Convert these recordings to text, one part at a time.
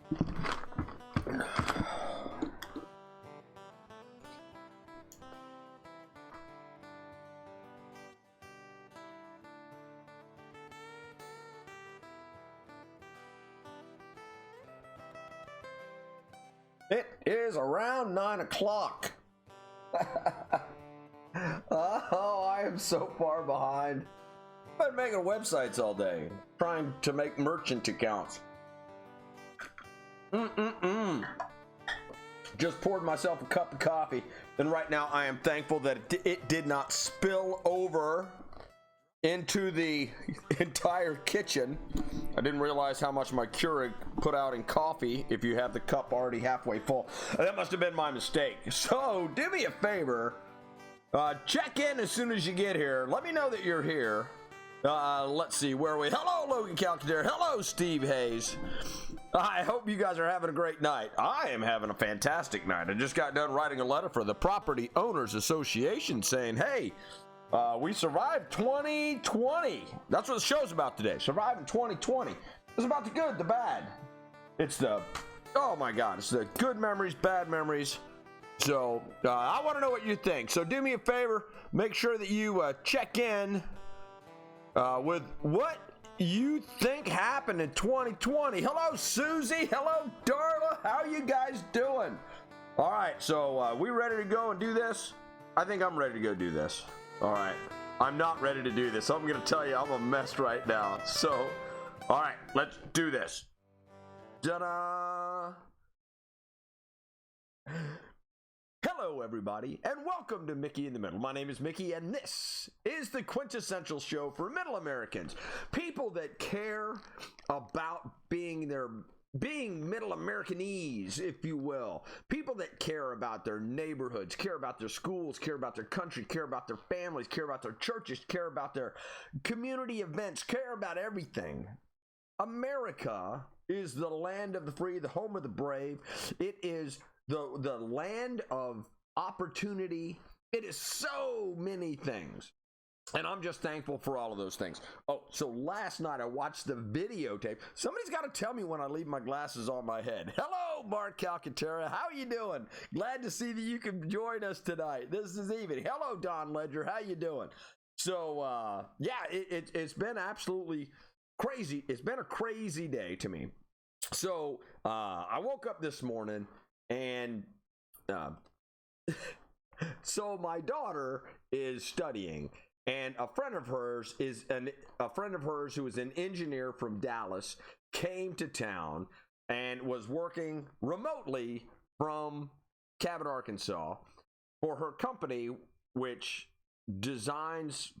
It is around 9 o'clock. Oh, I am so far behind. I've been making websites all day, trying to make merchant accounts. Just poured myself a cup of coffee, and right now I am thankful that it did not spill over into the entire kitchen. I didn't realize how much my Keurig put out in coffee if you have the cup already halfway full. That must have been my mistake. So do me a favor, check in as soon as you get here. Let me know that you're here. Let's see, where are we? Hello, Logan Calcaterra. Hello, Steve Hayes. I hope you guys are having a great night. I am having a fantastic night. I just got done writing a letter for the Property Owners Association saying, hey, we survived 2020. That's what the show's about today. Surviving 2020. It's about the good, the bad. It's the, oh my God, it's the good memories, bad memories. So I want to know what you think. So do me a favor, make sure that you check in with what you think happened in 2020. Hello, Susie. Hello, Darla. How are you guys doing? All right, so we ready to go and do this? I think I'm ready to go do this. All right, I'm not ready to do this. So I'm going to tell you I'm a mess right now. So, all right, let's do this. Ta-da! Hello, everybody, and welcome to Mickey in the Middle. My name is Mickey, and this is the quintessential show for Middle Americans. People that care about being Middle Americanese, if you will. People that care about their neighborhoods, care about their schools, care about their country, care about their families, care about their churches, care about their community events, care about everything. America is the land of the free, the home of the brave. It is the land of opportunity. It is so many things. And I'm just thankful for all of those things. Oh, so last night I watched the videotape. Somebody's got to tell me when I leave my glasses on my head. Hello, Mark Calcaterra. How are you doing? Glad to see that you can join us tonight. This is evening. Hello, Don Ledger. How you doing? So, yeah, it's been absolutely crazy. It's been a crazy day to me. So, I woke up this morning and so my daughter is studying. And a friend of hers who is an engineer from Dallas came to town and was working remotely from Cabot, Arkansas for her company, which designs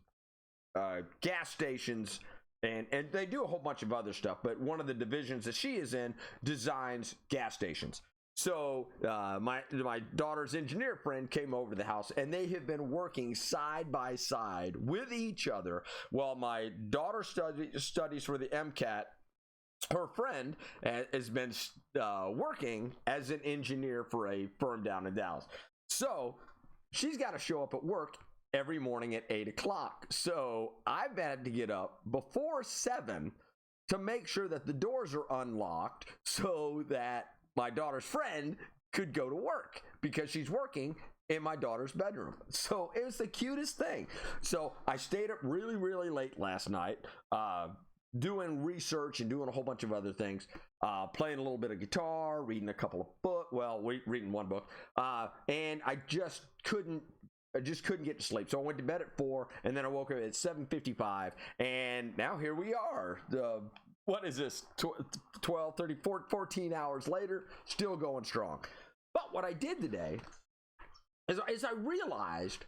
gas stations, and they do a whole bunch of other stuff, but one of the divisions that she is in designs gas stations. So my daughter's engineer friend came over to the house, and they have been working side by side with each other while my daughter studies for the MCAT. Her friend has been working as an engineer for a firm down in Dallas. So she's got to show up at work every morning at 8 o'clock. So I've had to get up before 7 to make sure that the doors are unlocked so that my daughter's friend could go to work because she's working in my daughter's bedroom. So it was the cutest thing. So I stayed up really, really late last night, doing research and doing a whole bunch of other things, playing a little bit of guitar, reading a couple of books. Well, reading one book, and I just couldn't get to sleep. So I went to bed at 4, and then I woke up at 7:55, and now here we are. What is this, 12, 30, 14 hours later, still going strong. But what I did today is I realized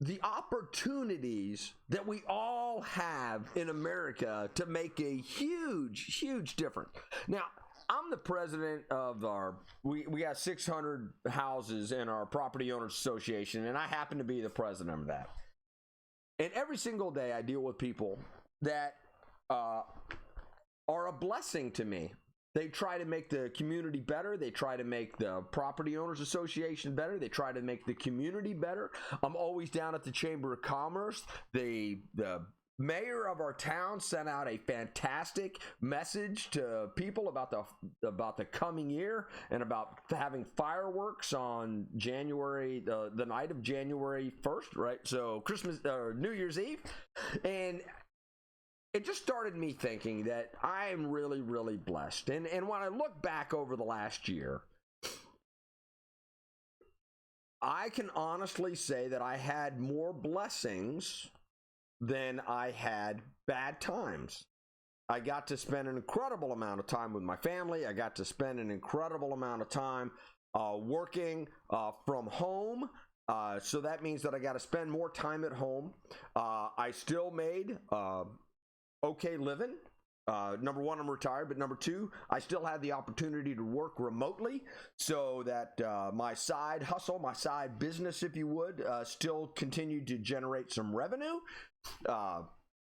the opportunities that we all have in America to make a huge, huge difference. Now, I'm the president of we got 600 houses in our Property Owners Association, and I happen to be the president of that. And every single day I deal with people that are a blessing to me. They try to make the community better. They try to make the Property Owners Association better. They try to make the community better. I'm always down at the Chamber of Commerce. The mayor of our town sent out a fantastic message to people about the coming year and about having fireworks on January, the night of January 1st, right? So Christmas or New Year's Eve. And it just started me thinking that I am really, really blessed. And when I look back over the last year, I can honestly say that I had more blessings than I had bad times. I got to spend an incredible amount of time with my family. I got to spend an incredible amount of time working from home. So that means that I got to spend more time at home. I still made okay living. Number one, I'm retired, but number two, I still had the opportunity to work remotely so that my side hustle, my side business, if you would, still continued to generate some revenue.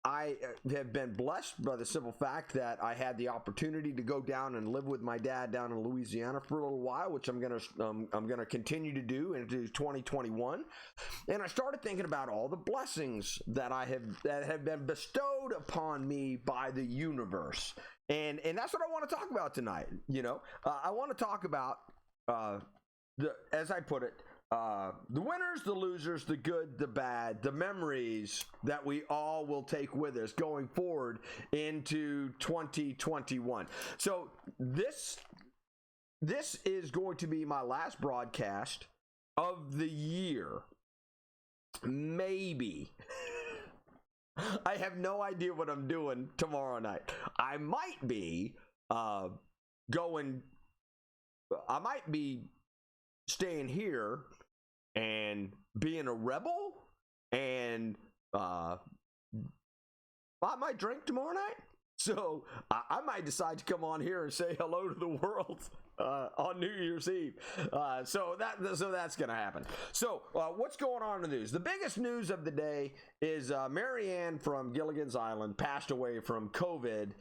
I have been blessed by the simple fact that I had the opportunity to go down and live with my dad down in Louisiana for a little while, which I'm gonna continue to do into 2021. And I started thinking about all the blessings that have been bestowed upon me by the universe, and that's what I want to talk about tonight. I want to talk about as I put it. The winners, the losers, the good, the bad, the memories that we all will take with us going forward into 2021. So this is going to be my last broadcast of the year. Maybe. I have no idea what I'm doing tomorrow night. I might be staying here and being a rebel, and I might drink tomorrow night. So I might decide to come on here and say hello to the world on New Year's Eve. So that's going to happen. So what's going on in the news? The biggest news of the day is Marianne from Gilligan's Island passed away from COVID.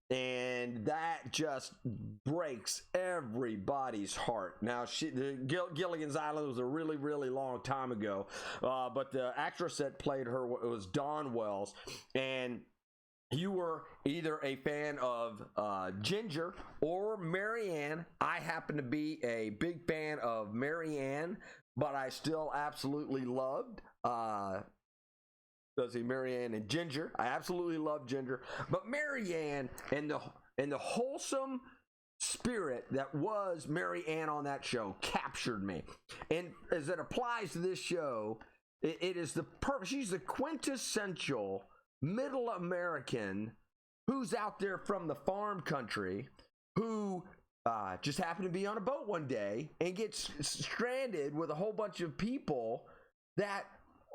And that just breaks everybody's heart. Now, Gilligan's Island was a really, really long time ago, but the actress that played her was Dawn Wells, and you were either a fan of Ginger or Marianne. I happen to be a big fan of Marianne, but I still absolutely loved Marianne and Ginger. I absolutely love Ginger, but Marianne and the wholesome spirit that was Marianne on that show captured me. And as it applies to this show, it is she's the quintessential middle American who's out there from the farm country who just happened to be on a boat one day and gets stranded with a whole bunch of people that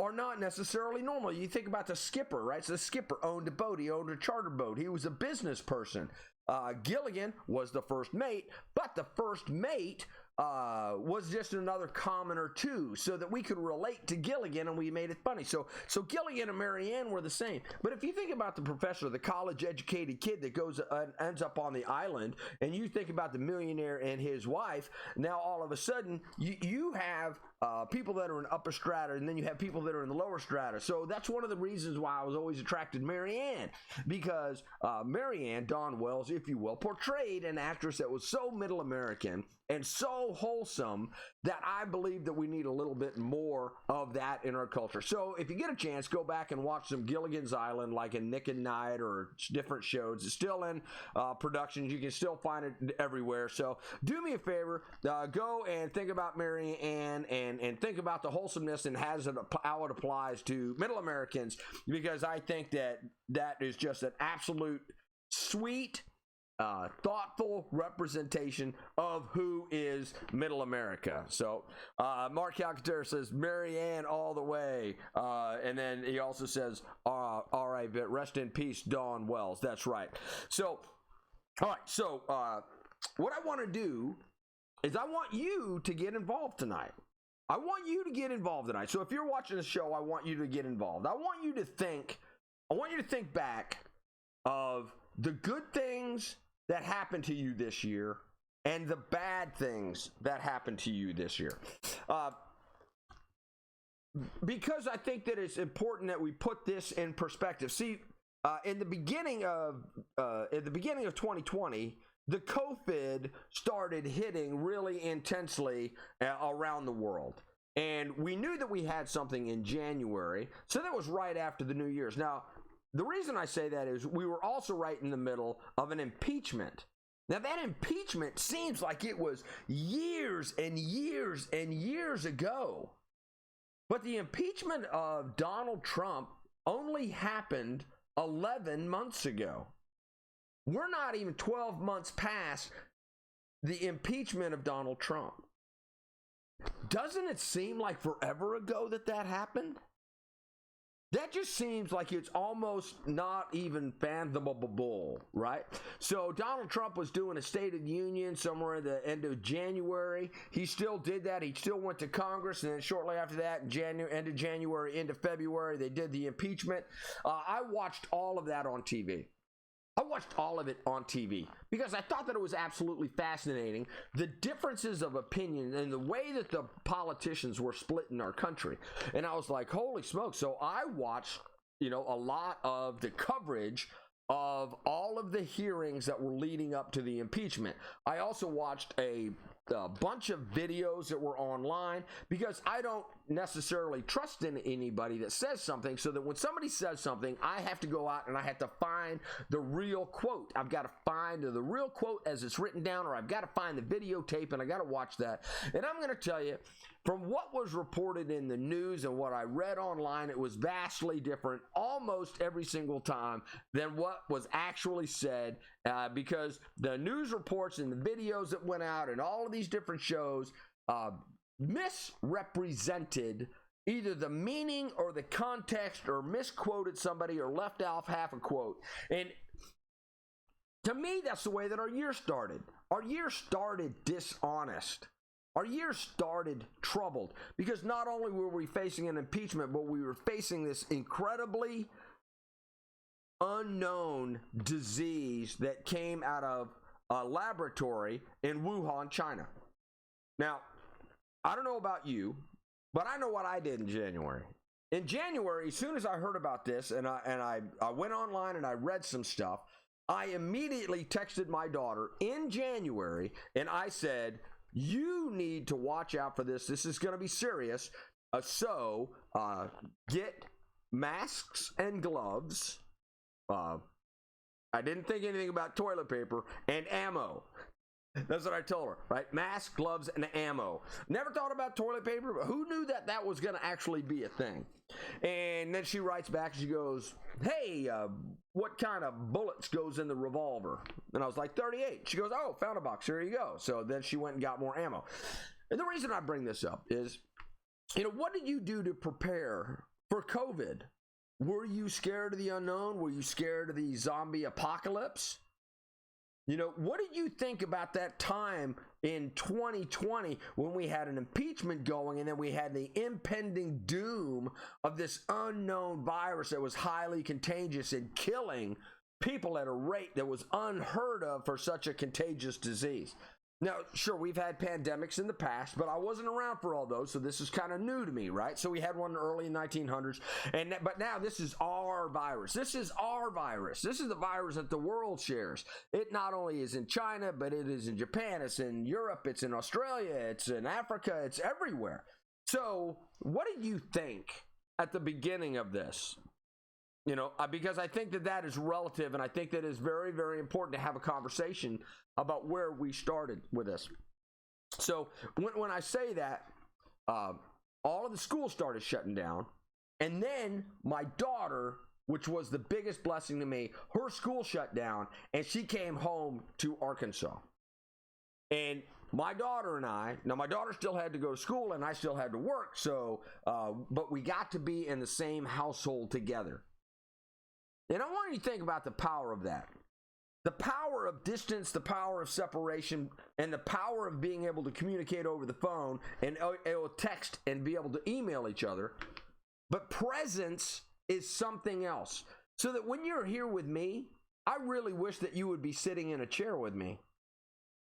are not necessarily normal. You think about the skipper, right? So the skipper owned a boat. He owned a charter boat. He was a business person. Gilligan was the first mate, but the first mate was just another commoner too, so that we could relate to Gilligan, and we made it funny. So Gilligan and Marianne were the same. But if you think about the professor, the college-educated kid that goes ends up on the island, and you think about the millionaire and his wife, now all of a sudden you have people that are in upper strata, and then you have people that are in the lower strata. So that's one of the reasons why I was always attracted to Marianne, because Marianne, Dawn Wells, if you will, portrayed an actress that was so middle American and so wholesome that I believe that we need a little bit more of that in our culture. So if you get a chance, go back and watch some Gilligan's Island, like in Nick and Night or different shows. It's still in production. You can still find it everywhere. So do me a favor, go and think about Marianne and think about the wholesomeness and how it applies to middle Americans, because I think that is just an absolute sweet, thoughtful representation of who is middle America. So Mark Calcaterra says Marianne all the way, and then he also says all right, but rest in peace Dawn Wells. That's right. So all right, so what I want to do is I want you to get involved tonight. I want you to get involved tonight. So if you're watching the show, I want you to get involved. I want you to think back of the good things that happened to you this year and the bad things that happened to you this year. because I think that it's important that we put this in perspective. See, in the beginning of 2020, the COVID started hitting really intensely around the world. And we knew that we had something in January, so that was right after the New Year's. Now, the reason I say that is we were also right in the middle of an impeachment. Now, that impeachment seems like it was years and years and years ago. But the impeachment of Donald Trump only happened 11 months ago. We're not even 12 months past the impeachment of Donald Trump. Doesn't it seem like forever ago that happened? That just seems like it's almost not even fathomable, right? So Donald Trump was doing a State of the Union somewhere at the end of January. He still did that. He still went to Congress, and then shortly after that, end of January, into February, they did the impeachment. I watched all of that on TV. I watched all of it on TV because I thought that it was absolutely fascinating, the differences of opinion and the way that the politicians were split in our country. And I was like, holy smokes. So I watched, a lot of the coverage of all of the hearings that were leading up to the impeachment. I also watched a bunch of videos that were online because I don't necessarily trust in anybody that says something, so that when somebody says something, I have to go out and I have to find the real quote. I've got to find the real quote as it's written down, or I've got to find the videotape and I got to watch that. And I'm going to tell you, from what was reported in the news and what I read online, it was vastly different almost every single time than what was actually said, because the news reports and the videos that went out and all of these different shows misrepresented either the meaning or the context, or misquoted somebody, or left off half a quote. And to me, that's the way that our year started. Our year started dishonest. Our year started troubled because not only were we facing an impeachment, but we were facing this incredibly unknown disease that came out of a laboratory in Wuhan, China. Now, I don't know about you, but I know what I did in January. In January, as soon as I heard about this and I went online and I read some stuff, I immediately texted my daughter in January and I said, you need to watch out for this. This is going to be serious. So get masks and gloves. I didn't think anything about toilet paper and ammo. That's what I told her, right? Masks, gloves, and ammo. Never thought about toilet paper, but who knew that was going to actually be a thing? And then she writes back, she goes, hey, what kind of bullets goes in the revolver? And I was like, 38. She goes, oh, found a box. Here you go. So then she went and got more ammo. And the reason I bring this up is, what did you do to prepare for COVID? Were you scared of the unknown? Were you scared of the zombie apocalypse? What did you think about that time in 2020 when we had an impeachment going and then we had the impending doom of this unknown virus that was highly contagious and killing people at a rate that was unheard of for such a contagious disease? Now, sure, we've had pandemics in the past, but I wasn't around for all those, so this is kind of new to me, right? So we had one early in 1900s, but now this is our virus. This is our virus. This is the virus that the world shares. It not only is in China, but it is in Japan, it's in Europe, it's in Australia, it's in Africa, it's everywhere. So what did you think at the beginning of this? Because I think that is relative, and I think that is very, very important to have a conversation about where we started with this. So when I say that, all of the schools started shutting down, and then my daughter, which was the biggest blessing to me, her school shut down, and she came home to Arkansas. And my daughter and now my daughter still had to go to school, and I still had to work, so but we got to be in the same household together. And I want you to think about the power of that. The power of distance, the power of separation, and the power of being able to communicate over the phone and text and be able to email each other. But presence is something else. So that when you're here with me, I really wish that you would be sitting in a chair with me.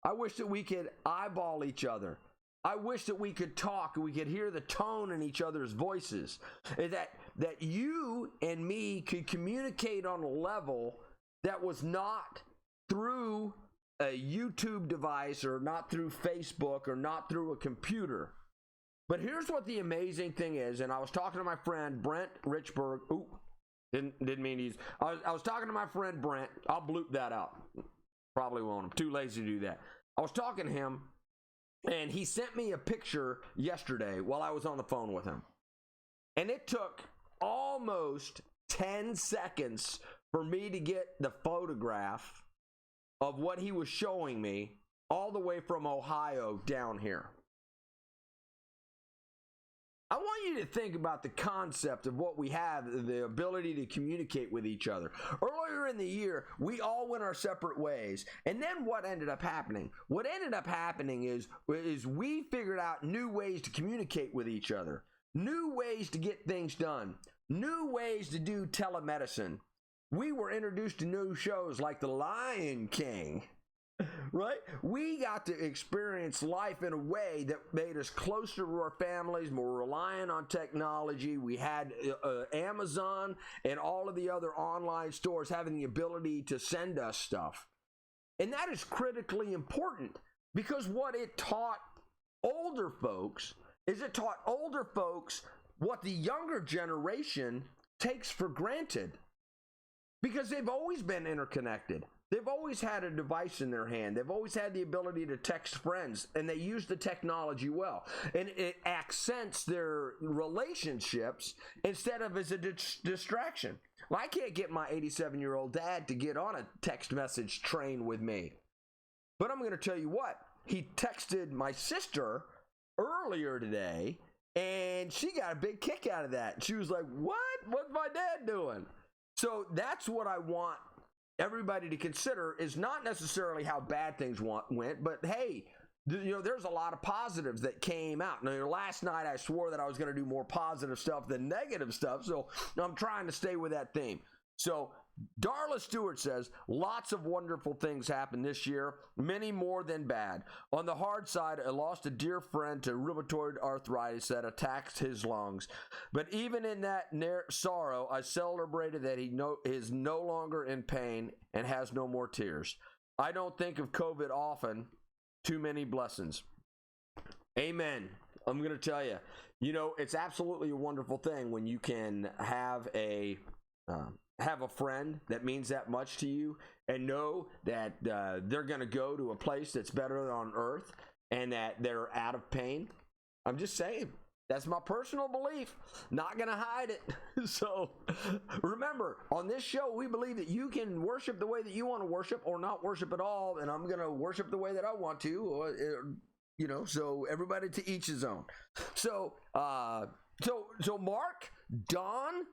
I wish that we could eyeball each other. I wish that we could talk and we could hear the tone in each other's voices. That you and me could communicate on a level that was not through a YouTube device or not through Facebook or not through a computer. But here's what the amazing thing is, and I was talking to my friend Brent Richburg. Ooh, didn't mean he's. I was talking to my friend Brent. I'll bloop that out. Probably won't. I'm too lazy to do that. I was talking to him, and he sent me a picture yesterday while I was on the phone with him. And it took almost 10 seconds for me to get the photograph of what he was showing me all the way from Ohio down here. I want you to think about the concept of what we have, the ability to communicate with each other. Earlier in the year, we all went our separate ways. And then what ended up happening? What ended up happening is we figured out new ways to communicate with each other, new ways to get things done, new ways to do telemedicine. We were introduced to new shows like The Lion King. Right? We got to experience life in a way that made us closer to our families, more reliant on technology. We had Amazon and all of the other online stores having the ability to send us stuff. And that is critically important because what it taught older folks is it taught older folks what the younger generation takes for granted because they've always been interconnected. They've always had a device in their hand. They've always had the ability to text friends, and they use the technology well. And it accents their relationships instead of as a distraction. Well, I can't get my 87-year-old dad to get on a text message train with me. But I'm going to tell you what. He texted my sister earlier today, and she got a big kick out of that. She was like, what? What's my dad doing? So that's what I want everybody to consider is not necessarily how bad things went, but hey, there's a lot of positives that came out. Now, last night I swore that I was going to do more positive stuff than negative stuff, so I'm trying to stay with that theme. So Darla Stewart says, lots of wonderful things happened this year, many more than bad. On the hard side, I lost a dear friend to rheumatoid arthritis that attacked his lungs. But even in that sorrow, I celebrated that he is no longer in pain and has no more tears. I don't think of COVID often. Too many blessings. Amen. I'm going to tell you, it's absolutely a wonderful thing when you can have a friend that means that much to you and know that they're going to go to a place that's better on earth and that they're out of pain. I'm just saying, that's my personal belief. Not going to hide it. So remember, on this show, we believe that you can worship the way that you want to worship or not worship at all. And I'm going to worship the way that I want to, so everybody to each his own. So Mark, Don,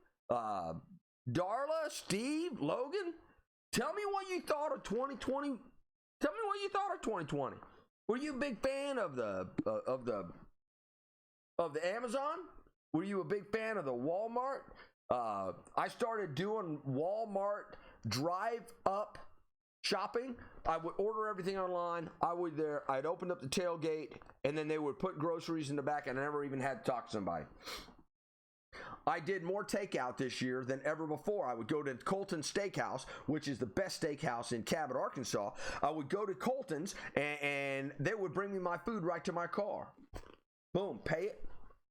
Darla, Steve, Logan, tell me what you thought of 2020. Tell me what you thought of 2020. Were you a big fan of the Amazon? Were you a big fan of the Walmart? I started doing Walmart drive-up shopping. I would order everything online. I'd open up the tailgate, and then they would put groceries in the back, and I never even had to talk to somebody. I did more takeout this year than ever before. I would go to Colton Steakhouse, which is the best steakhouse in Cabot, Arkansas. I would go to Colton's, and they would bring me my food right to my car. Boom, pay it.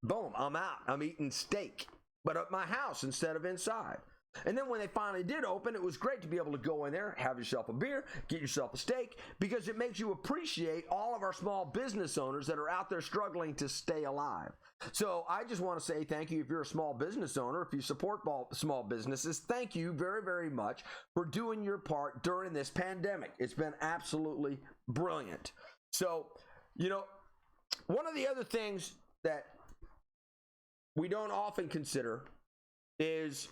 Boom, I'm out. I'm eating steak, but at my house instead of inside. And then when they finally did open, it was great to be able to go in there, have yourself a beer, get yourself a steak, because it makes you appreciate all of our small business owners that are out there struggling to stay alive. So I just want to say thank you if you're a small business owner, if you support small businesses, thank you very, very much for doing your part during this pandemic. It's been absolutely brilliant. So, one of the other things that we don't often consider is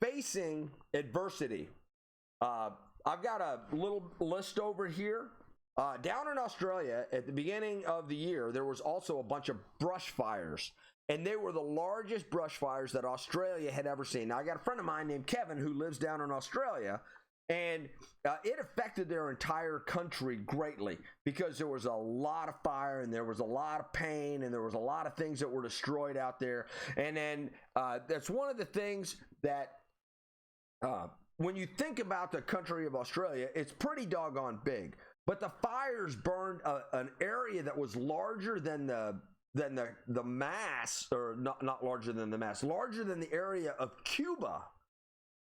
facing adversity. I've got a little list over here. Down in Australia, at the beginning of the year, there was also a bunch of brush fires, and they were the largest brush fires that Australia had ever seen. Now, I got a friend of mine named Kevin who lives down in Australia, And it affected their entire country greatly because there was a lot of fire and there was a lot of pain and there was a lot of things that were destroyed out there. And then that's one of the things that when you think about the country of Australia, it's pretty doggone big. But the fires burned an area that was larger than the mass, or not larger than the mass, larger than the area of Cuba.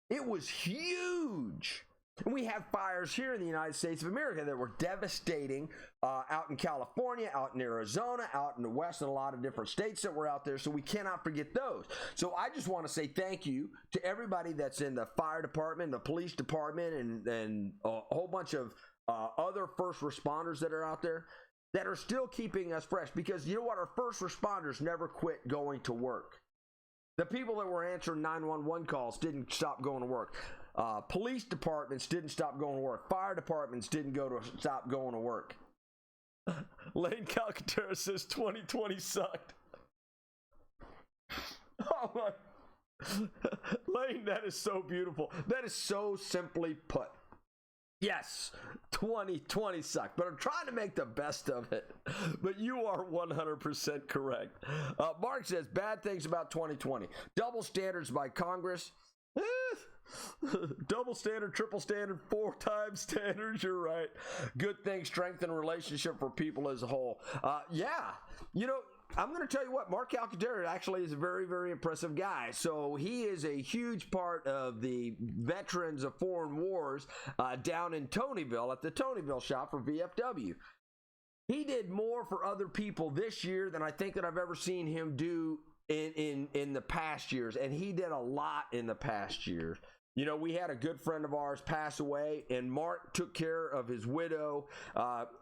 It was huge. And we have fires here in the United States of America that were devastating out in California, out in Arizona, out in the West, and a lot of different states that were out there. So we cannot forget those. So I just want to say thank you to everybody that's in the fire department, the police department, and a whole bunch of other first responders that are out there that are still keeping us fresh. Because you know what? Our first responders never quit going to work. The people that were answering 911 calls didn't stop going to work. Police departments didn't stop going to work. Fire departments didn't stop going to work. Lane Calcaterra says 2020 sucked. Oh my. Lane, that is so beautiful. That is so simply put. Yes, 2020 sucked, but I'm trying to make the best of it. But you are 100% correct. Mark says, bad things about 2020. Double standards by Congress. Double standard, triple standard, 4 times standards. You're right. Good thing, strengthen relationship for people as a whole. Yeah, you know, I'm going to tell you what, Mark Calcaterra actually is a very, very impressive guy. So he is a huge part of the veterans of foreign wars down in Tonyville at the Tonyville shop for VFW. He did more for other people this year than I think that I've ever seen him do in the past years, and he did a lot in the past years. You know, we had a good friend of ours pass away, and Mark took care of his widow,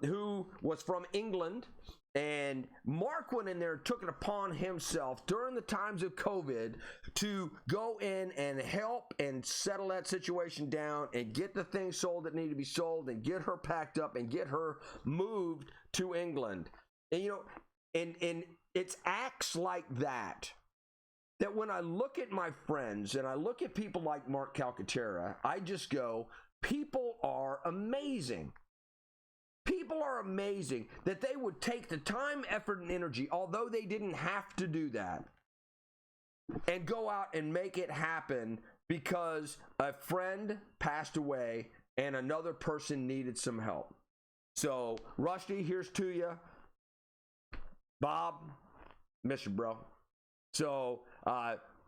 who was from England. And Mark went in there and took it upon himself during the times of COVID to go in and help and settle that situation down and get the things sold that need to be sold and get her packed up and get her moved to England. And, you know, and it's acts like that when I look at my friends and I look at people like Mark Calcaterra, I just go, people are amazing. People are amazing that they would take the time, effort, and energy, although they didn't have to do that, and go out and make it happen because a friend passed away and another person needed some help. So, Rusty, here's to you. Bob, miss you, bro. So,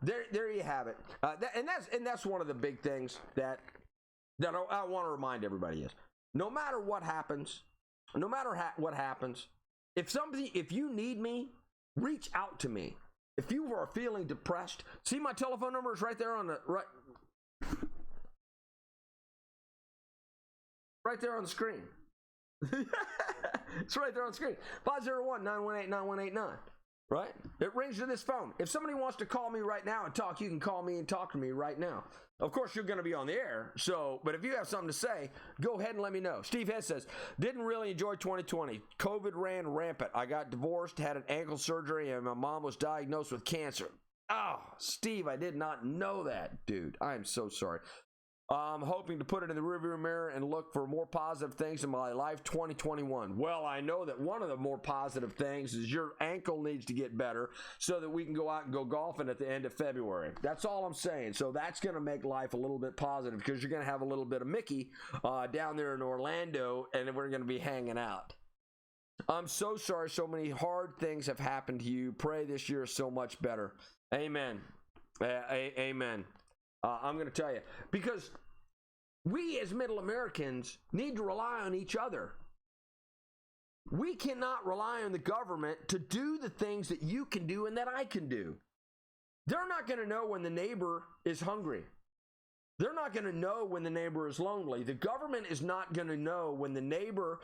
there you have it. And that's one of the big things that I want to remind everybody is, no matter what happens, what happens, if you need me, reach out to me. If you are feeling depressed, see my telephone number is right there on the right there on the screen. It's right there on the screen. 501-918-9189. Right? It rings to this phone. If somebody wants to call me right now and talk, you can call me and talk to me right now. Of course, you're going to be on the air, but if you have something to say, go ahead and let me know. Steve Hess says, didn't really enjoy 2020. COVID ran rampant. I got divorced, had an ankle surgery, and my mom was diagnosed with cancer. Oh, Steve, I did not know that, dude. I am so sorry. I'm hoping to put it in the rearview mirror and look for more positive things in my life 2021. Well, I know that one of the more positive things is your ankle needs to get better so that we can go out and go golfing at the end of February. That's all I'm saying. So that's going to make life a little bit positive because you're going to have a little bit of Mickey down there in Orlando, and we're going to be hanging out. I'm so sorry so many hard things have happened to you. Pray this year is so much better. Amen. Amen. I'm going to tell you, because we as Middle Americans need to rely on each other. We cannot rely on the government to do the things that you can do and that I can do. They're not going to know when the neighbor is hungry. They're not going to know when the neighbor is lonely. The government is not going to know when the neighbor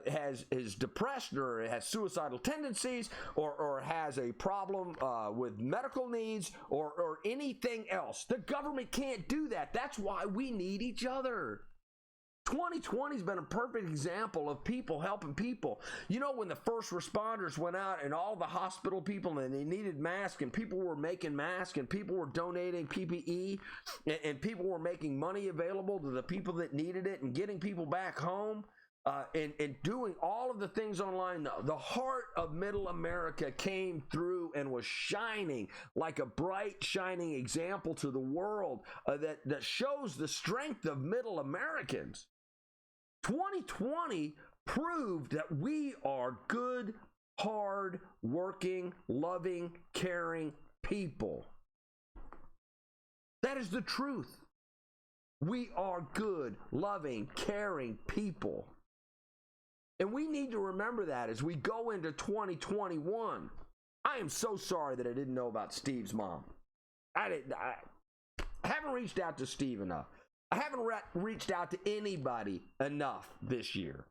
is depressed or has suicidal tendencies or has a problem with medical needs or anything else. The government can't do that. That's why we need each other. 2020 has been a perfect example of people helping people. You know, when the first responders went out and all the hospital people and they needed masks and people were making masks and people were donating PPE and people were making money available to the people that needed it and getting people back home. And doing all of the things online, the heart of middle America came through and was shining like a bright, shining example to the world that shows the strength of middle Americans. 2020 proved that we are good, hard working, loving, caring people. That is the truth. We are good, loving, caring people. And we need to remember that as we go into 2021. I am so sorry that I didn't know about Steve's mom. I haven't reached out to Steve enough. I haven't reached out to anybody enough this year.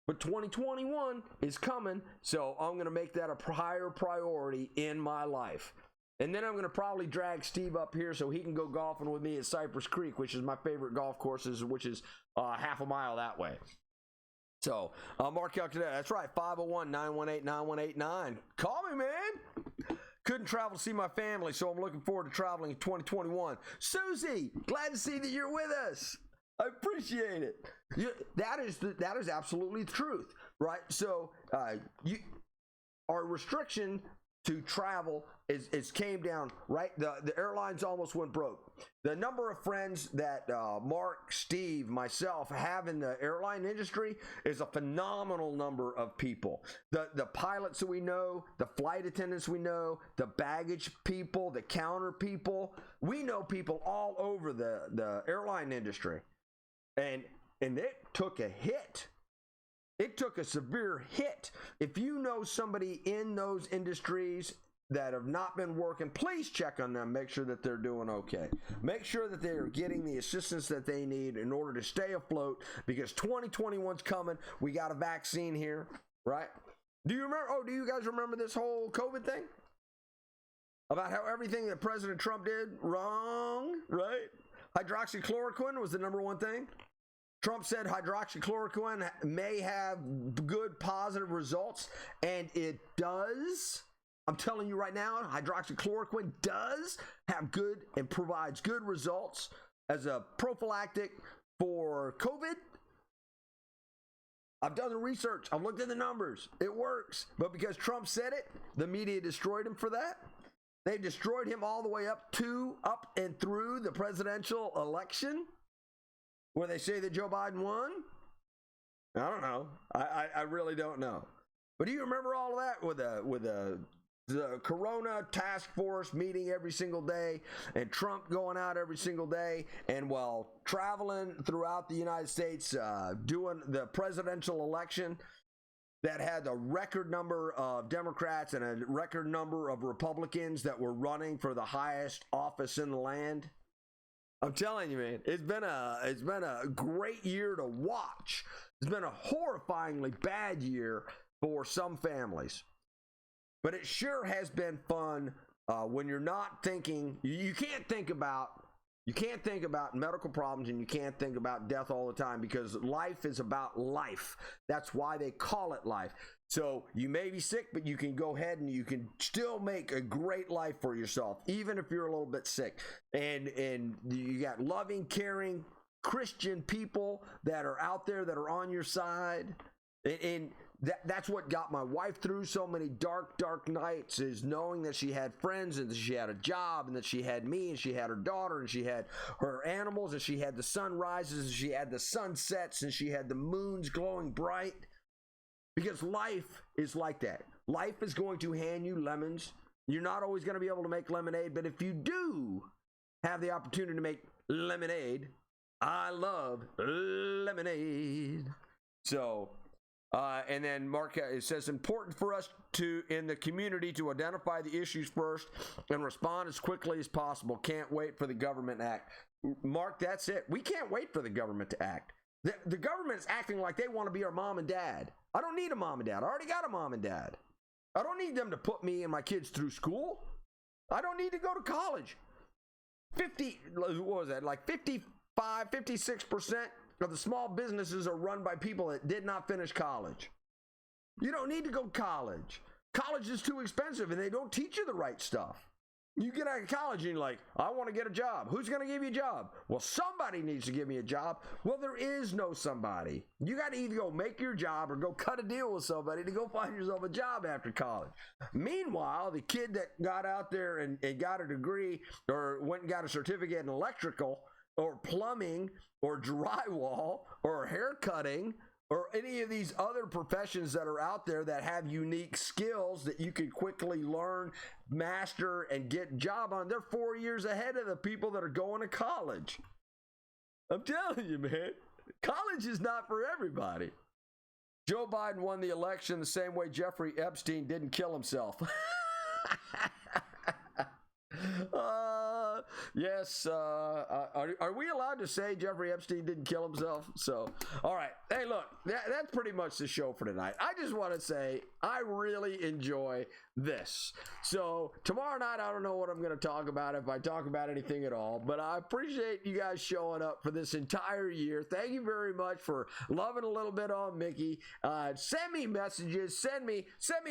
But 2021 is coming, so I'm going to make that a higher priority in my life. And then I'm going to probably drag Steve up here so he can go golfing with me at Cypress Creek, which is my favorite golf courses, which is half a mile that way. So, Mark out today. That's right, 501-918-9189. Call me, man. Couldn't travel to see my family, so I'm looking forward to traveling in 2021. Susie, glad to see that you're with us. I appreciate it. That is absolutely the truth, right? So, our restriction to travel is came down, right? The airlines almost went broke. The number of friends that Mark, Steve, myself have in the airline industry is a phenomenal number of people. The pilots that we know, the flight attendants we know, the baggage people, the counter people. We know people all over the airline industry. And it took a hit. It took a severe hit. If you know somebody in those industries that have not been working, please check on them. Make sure that they're doing okay. Make sure that they are getting the assistance that they need in order to stay afloat, because 2021's coming. We got a vaccine here, right? Do you you guys remember this whole COVID thing? About how everything that President Trump did wrong, right? Hydroxychloroquine was the number one thing. Trump said hydroxychloroquine may have good positive results, and it does. I'm telling you right now, hydroxychloroquine does have good and provides good results as a prophylactic for COVID. I've done the research. I've looked at the numbers. It works. But because Trump said it, the media destroyed him for that. They destroyed him all the way up and through the presidential election, where they say that Joe Biden won. I don't know. I really don't know. But do you remember all of that with the Corona task force meeting every single day, and Trump going out every single day, and while traveling throughout the United States doing the presidential election that had a record number of Democrats and a record number of Republicans that were running for the highest office in the land? I'm telling you, man, it's been a great year to watch. It's been a horrifyingly bad year for some families. But it sure has been fun when you're not thinking. You can't think about medical problems, and you can't think about death all the time, because life is about life. That's why they call it life. So you may be sick, but you can go ahead and you can still make a great life for yourself, even if you're a little bit sick. And you got loving, caring Christian people that are out there that are on your side. And that's what got my wife through so many dark nights, is knowing that she had friends and that she had a job and that she had me and she had her daughter and she had her animals and she had the sunrises and she had the sunsets and she had the moons glowing bright. Because life is like that. Life is going to hand you lemons. You're not always going to be able to make lemonade, but if you do have the opportunity to make lemonade, I love lemonade. So... and then Mark, it says, important for us in the community to identify the issues first and respond as quickly as possible. Can't wait for the government to act. Mark, that's it. We can't wait for the government to act. The government is acting like they want to be our mom and dad. I don't need a mom and dad. I already got a mom and dad. I don't need them to put me and my kids through school. I don't need to go to college. 56% of the small businesses are run by people that did not finish college. You don't need to go to college. College is too expensive and they don't teach you the right stuff. You get out of college and you're like, I want to get a job. Who's going to give you a job? Well, somebody needs to give me a job. Well, there is no somebody. You got to either go make your job or go cut a deal with somebody to go find yourself a job after college. Meanwhile, the kid that got out there and got a degree or went and got a certificate in electrical or plumbing or drywall or hair cutting or any of these other professions that are out there that have unique skills that you can quickly learn, master, and get a job on. They're 4 years ahead of the people that are going to college. I'm telling you, man, college is not for everybody. Joe Biden won the election the same way Jeffrey Epstein didn't kill himself. Yes. Are we allowed to say Jeffrey Epstein didn't kill himself? So, all right. Hey, look, that's pretty much the show for tonight. I just want to say I really enjoy this. So tomorrow night, I don't know what I'm going to talk about, if I talk about anything at all, but I appreciate you guys showing up for this entire year. Thank you very much for loving a little bit on Mickey. Send me messages. Send me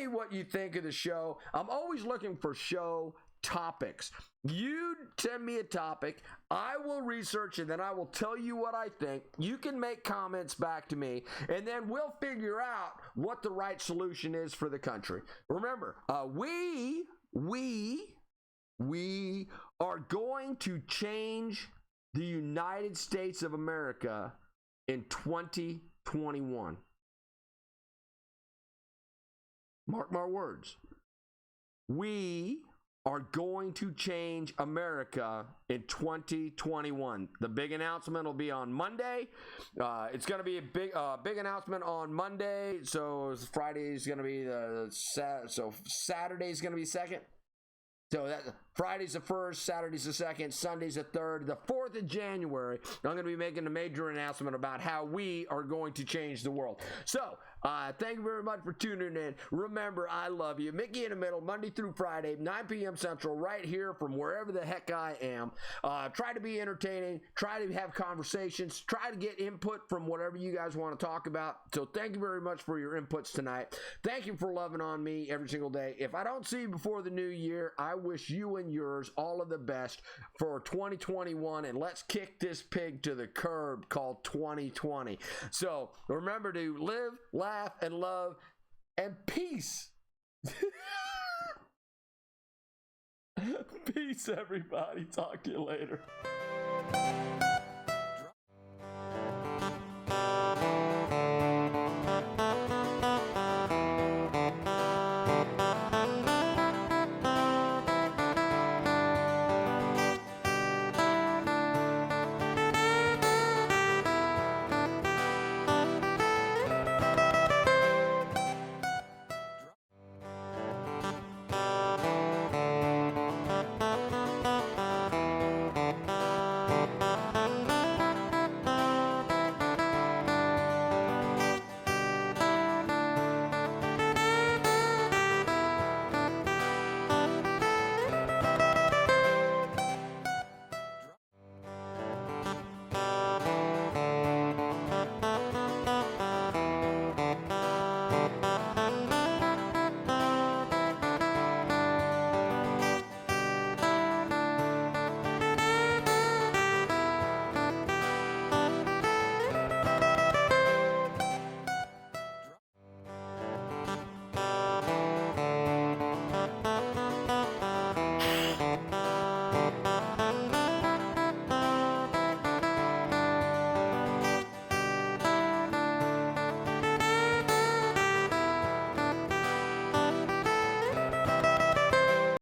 what you think of the show. I'm always looking for show topics. You send me a topic, I will research it, then I will tell you what I think. You can make comments back to me, and then we'll figure out what the right solution is for the country. Remember, we are going to change the United States of America in 2021. Mark my words. We are going to change America in 2021. The big announcement will be on Monday. It's going to be a big announcement on Monday. So Friday's going to be Saturday's going to be second. So that Friday's the first, Saturday's the second, Sunday's the third. The 4th of January, I'm going to be making a major announcement about how we are going to change the world. So, thank you very much for tuning in. Remember, I love you. Mickey in the Middle, Monday through Friday, 9 p.m. Central, right here from wherever the heck I am. Try to be entertaining. Try to have conversations. Try to get input from whatever you guys want to talk about. So thank you very much for your inputs tonight. Thank you for loving on me every single day. If I don't see you before the new year, I wish you and yours all of the best for 2021, and let's kick this pig to the curb called 2020. So remember to live, laugh, and love, and peace. Peace, everybody. Talk to you later.